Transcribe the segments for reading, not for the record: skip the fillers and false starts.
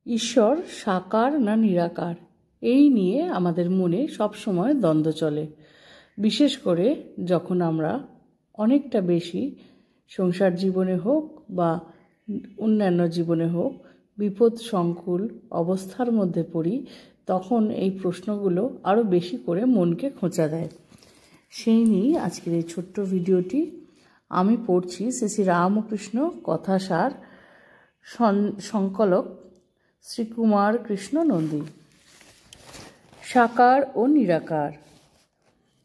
ঈশ্বর সাকার না নিরাকার, এই নিয়ে আমাদের মনে সবসময় দ্বন্দ্ব চলে। বিশেষ করে যখন আমরা অনেকটা বেশি সংসার জীবনে হোক বা অন্যান্য জীবনে হোক বিপদ সংকুল অবস্থার মধ্যে পড়ি, তখন এই প্রশ্নগুলো আরও বেশি করে মনকে খোঁচা দেয়। সেই নিয়েই আজকের এই ছোট্ট ভিডিওটি। আমি পড়ছি শ্রী রামকৃষ্ণ কথাসার, সংকলক শ্রীকুমার কৃষ্ণ নন্দী। সাকার ও নিরাকার।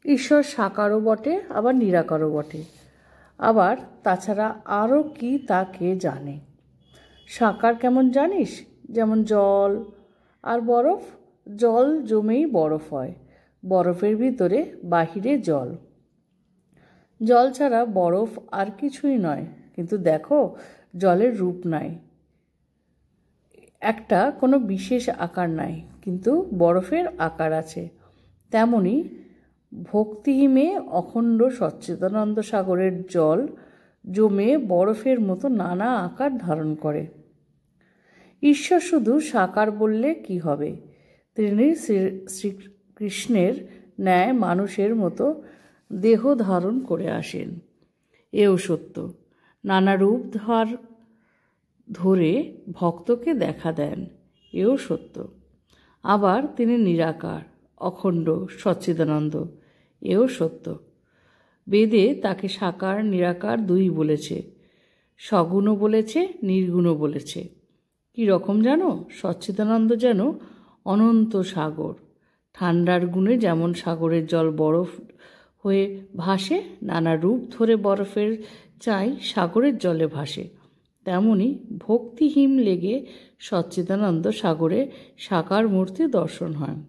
ঈশ্বর সাকারও বটে, আবার নিরাকারও বটে। আবার তাছাড়া আরও কি তা কে জানে। সাকার কেমন জানিস? যেমন জল আর বরফ। জল জমেই বরফ হয়, বরফের ভিতরে বাহিরে জল। জল ছাড়া বরফ আর কিছুই নয়। কিন্তু দেখো, জলের রূপ নাই, একটা কোনো বিশেষ আকার নাই, কিন্তু বরফের আকার আছে। তেমনি ভক্তিহীনে অখণ্ড সচ্চিদানন্দ সাগরের জল জমে বরফের মতো নানা আকার ধারণ করে। ঈশ্বর শুধু সাকার বললে কি হবে? তিনি শ্রীকৃষ্ণের ন্যায় মানুষের মতো দেহ ধারণ করে আসেন, এও সত্য। নানা রূপ ধরে ভক্তকে দেখা দেন, এও সত্য। আবার তিনি নিরাকার, অখণ্ড, সচ্চিদানন্দ, এও সত্য। বেদে তাকে সাকার নিরাকার দুই বলেছে, সগুণও বলেছে, নির্গুণও বলেছে। কি রকম জানো? সচ্চিদানন্দ যেন অনন্ত সাগর। ঠান্ডার গুণে যেমন সাগরের জল বরফ হয়ে ভাসে, নানা রূপ ধরে বরফের চাই সাগরের জলে ভাসে, তেমনি ভক্তিহীন লেগে সচ্চিদানন্দ সাগরে সাকার মূর্তি দর্শন হয়।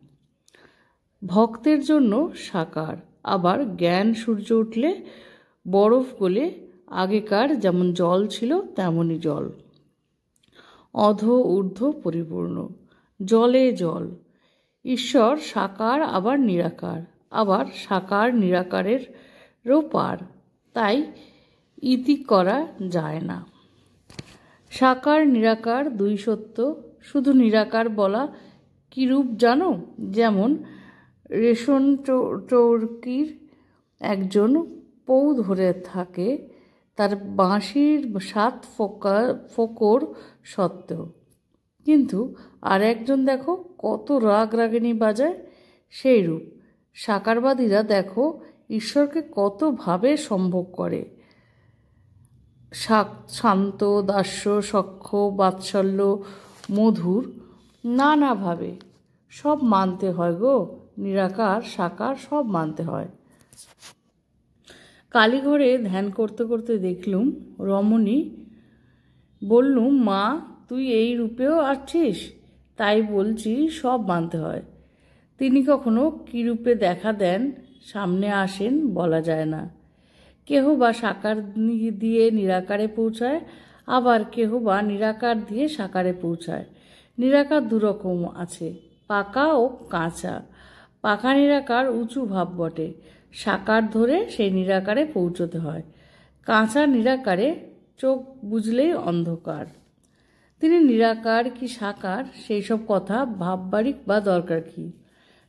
ভক্তের জন্য সাকার। আবার জ্ঞান সূর্য উঠলে বরফ গলে আগেকার যেমন জল ছিল তেমনই জল, অধ ঊর্ধ্ব পরিপূর্ণ, জলে জল। ঈশ্বর সাকার, আবার নিরাকার, আবার সাকার নিরাকারেরও পার, তাই ইতি করা যায় না। সাকার নিরাকার দুই সত্য। শুধু নিরাকার বলা কিরূপ জানো? যেমন রেশন চৌকির একজন পৌ ধরে থাকে, তার বাঁশির 7 ফোঁকর সত্ত্বেও, কিন্তু আর একজন দেখো কত রাগ রাগিনী বাজায়, সেই রূপ সাকারবাদীরা দেখো ঈশ্বরকে কতভাবে সম্ভোগ করে। শান্ত, দাস্য, সখ্য, বাৎসল্য, মধুর, নানাভাবে সব মানতে হয় গো। নিরাকার সাকার সব মানতে হয়। কালীঘরে ধ্যান করতে করতে দেখলুম রমণী। বললুম, মা তুই এই রূপেও আছিস? তাই বলছি সব মানতে হয়। তিনি কখনো কী রূপে দেখা দেন, সামনে আসেন, বলা যায় না। কেহ বা সাকার দিয়ে নিরাকারে পৌঁছায়, আবার কেহ বা নিরাকার দিয়ে সাকারে পৌঁছায়। নিরাকার দুরকম আছে, পাকা ও কাঁচা। পাকা নিরাকার উঁচু ভাব বটে, সাকার ধরে সেই নিরাকারে পৌঁছতে হয়। কাঁচা নিরাকারে চোখ বুঝলেই অন্ধকার। তিনি নিরাকার কি সাকার সেই সব কথা ভাববারই বা দরকার কি?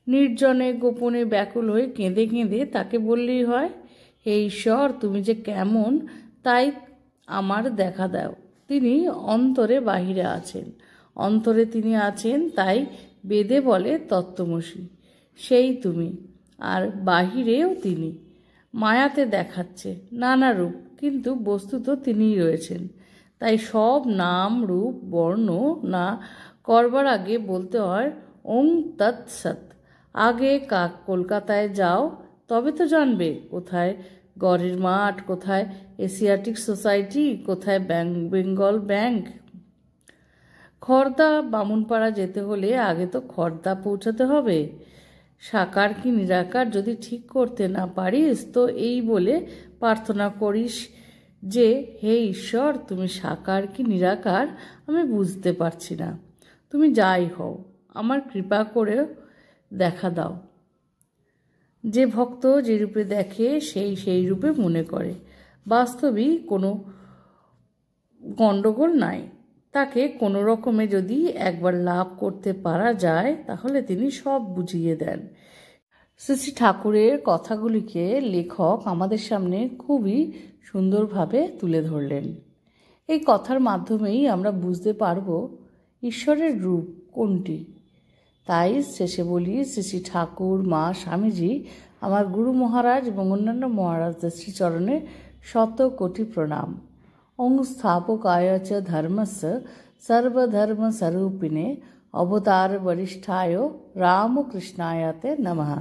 নির্জনে গোপনে ব্যাকুল হয়ে কেঁদে কেঁদে তাকে বললেই হয়, হে ঈশ্বর, তুমি যে কেমন তাই আমার দেখা দাও। তিনি অন্তরে বাহিরে আছেন, অন্তরে তিনি আছেন, তাই বেদে বলে তত্ত্বমসি, সেই তুমি। আর বাহিরেও তিনি মায়াতে দেখাচ্ছে নানা রূপ, কিন্তু বস্তুত তিনিই রয়েছেন। তাই সব নাম রূপ বর্ণনা করবার আগে বলতে হয় ওং তৎ সৎ। আগে কলকাতায় যাও, তবে তো জানবে কোথায় গড়ের মাঠ, কোথায় এশিয়াটিক সোসাইটি, কোথায় বেঙ্গল ব্যাংক। খর্দা বামুনপাড়া যেতে হলে আগে তো খর্দা পৌঁছাতে হবে। সাকার কি নিরাকার যদি ঠিক করতে না পারিস, তো এই বলে প্রার্থনা করিস যে, হে ঈশ্বর, তুমি সাকার কি নিরাকার আমি বুঝতে পারছি না, তুমি যাই হও, আমার কৃপা করে দেখা দাও। যে ভক্ত যে রূপে দেখে সেই রূপে মনে করে। বাস্তবিক কোনো গণ্ডগোল নাই, তাকে কোনো রকমে যদি একবার লাভ করতে পারা যায় তাহলে তিনি সব বুঝিয়ে দেন। শ্রী শ্রী ঠাকুরের কথাগুলিকে লেখক আমাদের সামনে খুবই সুন্দরভাবে তুলে ধরলেন। এই কথার মাধ্যমেই আমরা বুঝতে পারব ঈশ্বরের রূপ কোনটি। তাই শেষে বলি, শ্রী শ্রী ঠাকুর, মা, স্বামীজি, আমার গুরু মহারাজ এবং অন্যান্য মহারাজদের শ্রীচরণে শত কোটি প্রণাম। ওং স্থাপকায় চ ধর্মস্য সর্বধর্ম স্বরূপিণে অবতার বরিষ্ঠায় রামকৃষ্ণায় তে নমঃ।